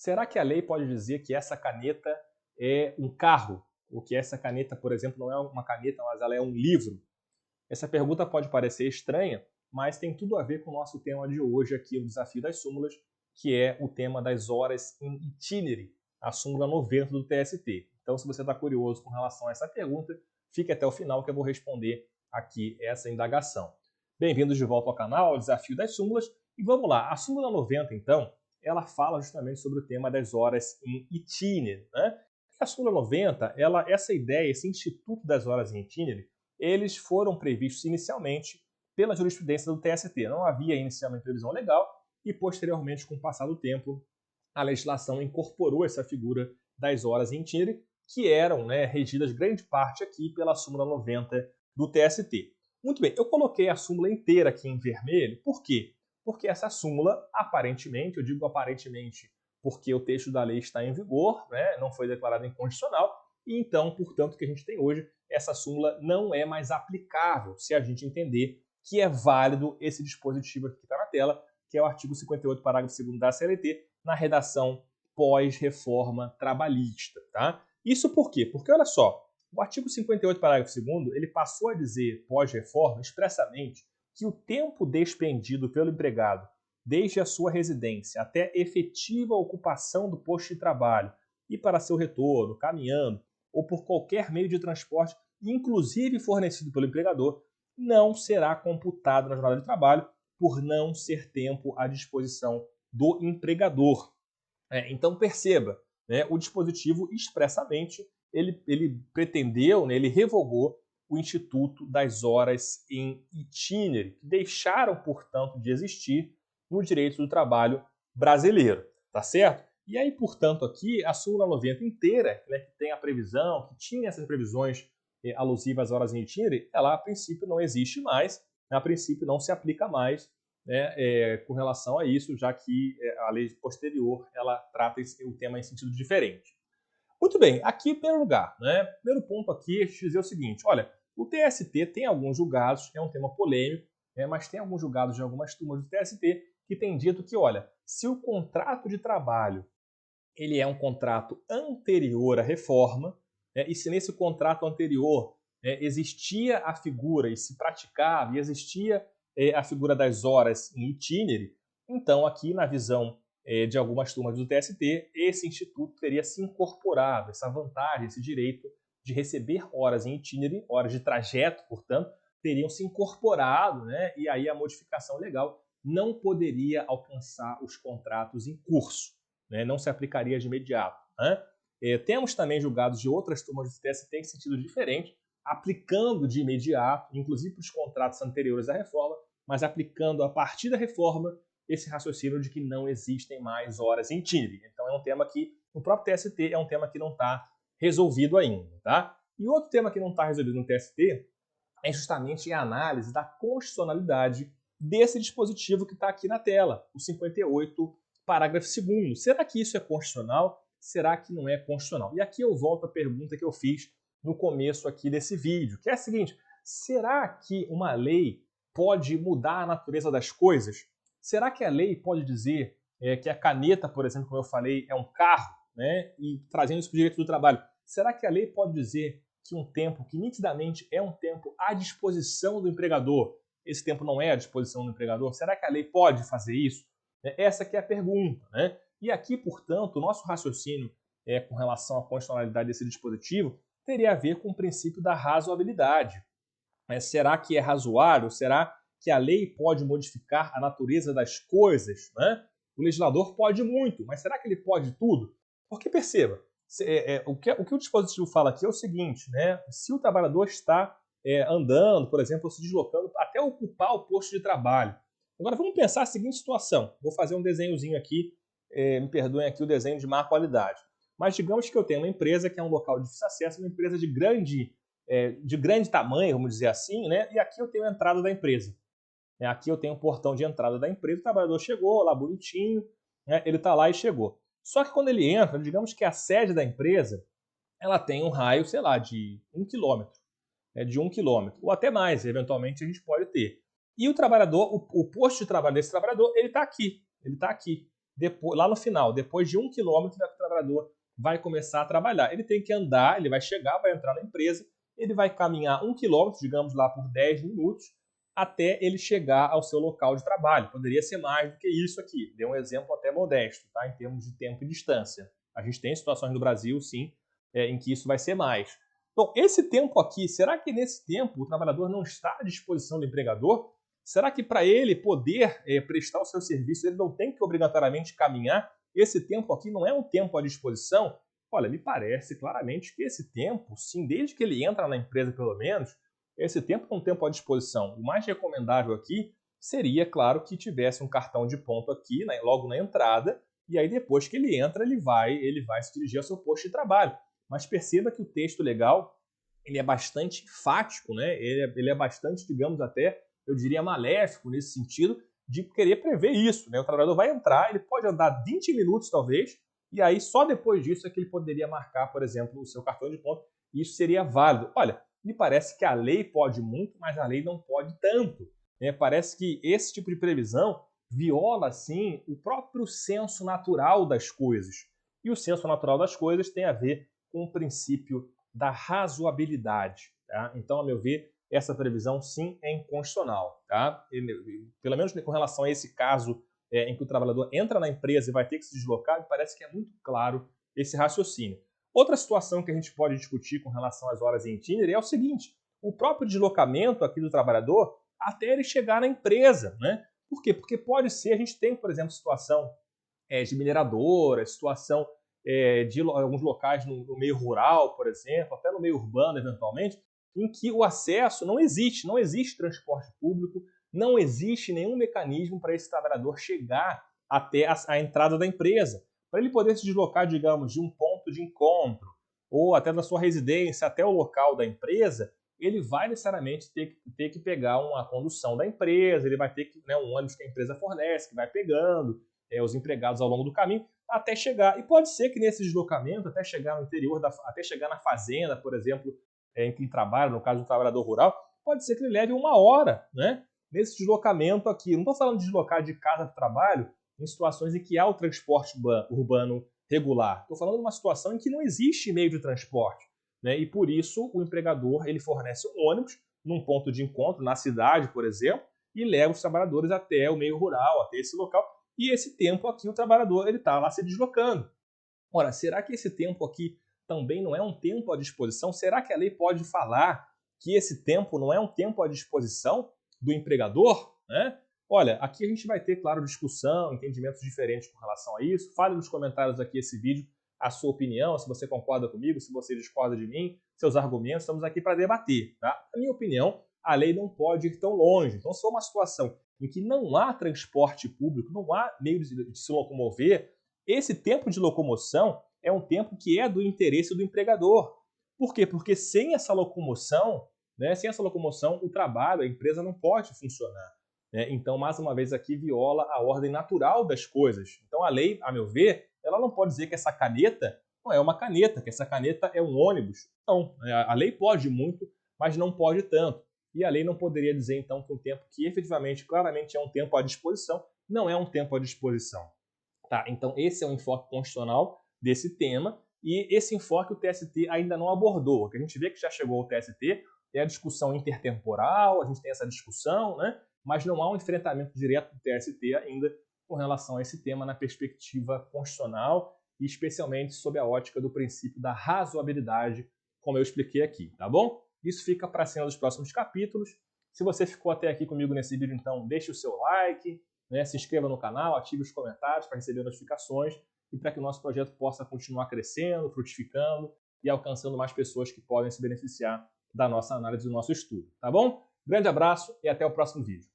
Será que a lei pode dizer que essa caneta é um carro? Ou que essa caneta, por exemplo, não é uma caneta, mas ela é um livro? Essa pergunta pode parecer estranha, mas tem tudo a ver com o nosso tema de hoje aqui, o Desafio das Súmulas, que é o tema das horas em itinere, a súmula 90 do TST. Então, se você está curioso com relação a essa pergunta, fique até o final que eu vou responder aqui essa indagação. Bem-vindos de volta ao canal, ao Desafio das Súmulas. E vamos lá, a súmula 90, então, ela fala justamente sobre o tema das horas em itinere, né? E a súmula 90, essa ideia, esse instituto das horas em itinere, eles foram previstos inicialmente pela jurisprudência do TST. Não havia inicialmente previsão legal e, posteriormente, com o passar do tempo, a legislação incorporou essa figura das horas em itinere, que eram regidas grande parte aqui pela súmula 90 do TST. Muito bem, eu coloquei a súmula inteira aqui em vermelho, por quê? Porque essa súmula, aparentemente, eu digo aparentemente porque o texto da lei está em vigor, não foi declarado inconstitucional, e então, portanto, o que a gente tem hoje, essa súmula não é mais aplicável se a gente entender que é válido esse dispositivo aqui que está na tela, que é o artigo 58, parágrafo 2º da CLT, na redação pós-reforma trabalhista. Tá? Isso por quê? Porque, olha só, o artigo 58, parágrafo 2º, ele passou a dizer, pós-reforma, expressamente, que o tempo despendido pelo empregado desde a sua residência até efetiva ocupação do posto de trabalho e para seu retorno, caminhando, ou por qualquer meio de transporte, inclusive fornecido pelo empregador, não será computado na jornada de trabalho por não ser tempo à disposição do empregador. Então perceba, o dispositivo expressamente ele pretendeu, ele revogou o Instituto das Horas em Itinere, que deixaram, portanto, de existir no direito do trabalho brasileiro, tá certo? E aí, portanto, aqui a súmula 90 inteira, que tem a previsão, que tinha essas previsões alusivas às horas em itinere, ela a princípio não existe mais, a princípio não se aplica mais com relação a isso, já que a lei posterior ela trata o tema em sentido diferente. Muito bem, aqui em primeiro lugar, primeiro ponto aqui é dizer o seguinte, olha, o TST tem alguns julgados, é um tema polêmico, mas tem alguns julgados de algumas turmas do TST que têm dito que, olha, se o contrato de trabalho ele é um contrato anterior à reforma, e se nesse contrato anterior existia a figura e se praticava e existia a figura das horas em itinere, então aqui na visão de algumas turmas do TST, esse instituto teria se incorporado, essa vantagem, esse direito de receber horas em itinere, horas de trajeto, portanto, teriam se incorporado, e aí a modificação legal não poderia alcançar os contratos em curso, não se aplicaria de imediato. Temos também julgados de outras turmas do TST em sentido diferente, aplicando de imediato, inclusive para os contratos anteriores à reforma, mas aplicando a partir da reforma esse raciocínio de que não existem mais horas em itinere. Então é um tema que, no próprio TST, é um tema que não está resolvido ainda. Tá? E outro tema que não está resolvido no TST é justamente a análise da constitucionalidade desse dispositivo que está aqui na tela, o 58, parágrafo 2º. Será que isso é constitucional? Será que não é constitucional? E aqui eu volto à pergunta que eu fiz no começo aqui desse vídeo, que é a seguinte, será que uma lei pode mudar a natureza das coisas? Será que a lei pode dizer que a caneta, por exemplo, como eu falei, é um carro, e trazendo isso para o direito do trabalho, será que a lei pode dizer que um tempo que nitidamente é um tempo à disposição do empregador, esse tempo não é à disposição do empregador? Será que a lei pode fazer isso? Essa que é a pergunta. E aqui, portanto, o nosso raciocínio com relação à constitucionalidade desse dispositivo teria a ver com o princípio da razoabilidade. Será que é razoável? Será que a lei pode modificar a natureza das coisas? O legislador pode muito, mas será que ele pode tudo? Porque perceba, o que o dispositivo fala aqui é o seguinte, se o trabalhador está andando, por exemplo, ou se deslocando até ocupar o posto de trabalho. Agora vamos pensar a seguinte situação. Vou fazer um desenhozinho aqui, me perdoem aqui o desenho de má qualidade. Mas digamos que eu tenho uma empresa que é um local de difícil acesso, uma empresa de grande tamanho, vamos dizer assim, e aqui eu tenho a entrada da empresa. Aqui eu tenho o portão de entrada da empresa, o trabalhador chegou lá bonitinho, ele está lá e chegou. Só que quando ele entra, digamos que a sede da empresa, ela tem um raio, sei lá, de 1 quilômetro, de 1 quilômetro, ou até mais, eventualmente a gente pode ter. E o trabalhador, o posto de trabalho desse trabalhador, ele está aqui. lá no final, depois de 1 quilômetro, o trabalhador vai começar a trabalhar. Ele tem que andar, ele vai chegar, vai entrar na empresa, ele vai caminhar 1 quilômetro, digamos lá por 10 minutos, até ele chegar ao seu local de trabalho. Poderia ser mais do que isso aqui. Dei um exemplo até modesto, tá? Em termos de tempo e distância. A gente tem situações no Brasil, sim, em que isso vai ser mais. Então, esse tempo aqui, será que nesse tempo o trabalhador não está à disposição do empregador? Será que para ele poder prestar o seu serviço, ele não tem que obrigatoriamente caminhar? Esse tempo aqui não é um tempo à disposição? Olha, me parece claramente que esse tempo, sim, desde que ele entra na empresa pelo menos, esse tempo é um tempo à disposição. O mais recomendável aqui seria, claro, que tivesse um cartão de ponto aqui, né, logo na entrada, e aí depois que ele entra, ele vai se dirigir ao seu posto de trabalho. Mas perceba que o texto legal ele é bastante enfático, né? Ele é bastante, digamos até, eu diria maléfico nesse sentido, de querer prever isso, né? O trabalhador vai entrar, ele pode andar 20 minutos talvez, e aí só depois disso é que ele poderia marcar, por exemplo, o seu cartão de ponto, e isso seria válido. Olha, me parece que a lei pode muito, mas a lei não pode tanto, né? Parece que esse tipo de previsão viola, assim, o próprio senso natural das coisas. E o senso natural das coisas tem a ver com o princípio da razoabilidade. Tá? Então, a meu ver, essa previsão sim é inconstitucional. Tá? Pelo menos com relação a esse caso em que o trabalhador entra na empresa e vai ter que se deslocar, me parece que é muito claro esse raciocínio. Outra situação que a gente pode discutir com relação às horas em itinerário é o seguinte: o próprio deslocamento aqui do trabalhador até ele chegar na empresa. Né? Por quê? Porque pode ser, a gente tem, por exemplo, situação de mineradora, situação de alguns locais no meio rural, por exemplo, até no meio urbano, eventualmente, em que o acesso não existe transporte público, não existe nenhum mecanismo para esse trabalhador chegar até a entrada da empresa, para ele poder se deslocar, digamos, de um ponto de encontro ou até da sua residência até o local da empresa, ele vai necessariamente ter que pegar uma condução da empresa, ele vai ter que, né, um ônibus que a empresa fornece, que vai pegando os empregados ao longo do caminho, até chegar. E pode ser que nesse deslocamento, até chegar no interior, até chegar na fazenda, por exemplo, em que ele trabalha, no caso do trabalhador rural, pode ser que ele leve 1 hora, né? Nesse deslocamento aqui. Não estou falando de deslocar de casa para o trabalho em situações em que há o transporte urbano regular. Estou falando de uma situação em que não existe meio de transporte. Né? E por isso o empregador ele fornece um ônibus num ponto de encontro, na cidade, por exemplo, e leva os trabalhadores até o meio rural, até esse local. E esse tempo aqui o trabalhador ele está lá se deslocando. Ora, será que esse tempo aqui também não é um tempo à disposição? Será que a lei pode falar que esse tempo não é um tempo à disposição do empregador? Né? Olha, aqui a gente vai ter, claro, discussão, entendimentos diferentes com relação a isso. Fale nos comentários aqui esse vídeo a sua opinião, se você concorda comigo, se você discorda de mim, seus argumentos, estamos aqui para debater. Tá? Na minha opinião, a lei não pode ir tão longe. Então, se for uma situação em que não há transporte público, não há meio de se locomover, esse tempo de locomoção é um tempo que é do interesse do empregador. Por quê? Porque sem essa locomoção, o trabalho, a empresa não pode funcionar. Né? Então, mais uma vez aqui, viola a ordem natural das coisas. Então, a lei, a meu ver, ela não pode dizer que essa caneta não é uma caneta, que essa caneta é um ônibus. Não, a lei pode muito, mas não pode tanto. E a lei não poderia dizer, então, que um tempo que efetivamente, claramente é um tempo à disposição, não é um tempo à disposição. Tá? Então, esse é o enfoque constitucional desse tema, e esse enfoque o TST ainda não abordou. O que a gente vê que já chegou ao TST é a discussão intertemporal, a gente tem essa discussão, né? Mas não há um enfrentamento direto do TST ainda com relação a esse tema na perspectiva constitucional e especialmente sob a ótica do princípio da razoabilidade, como eu expliquei aqui, tá bom? Isso fica para a cena dos próximos capítulos. Se você ficou até aqui comigo nesse vídeo, então deixe o seu like, né? Se inscreva no canal, ative os comentários para receber notificações e para que o nosso projeto possa continuar crescendo, frutificando e alcançando mais pessoas que podem se beneficiar da nossa análise, do nosso estudo, tá bom? Grande abraço e até o próximo vídeo.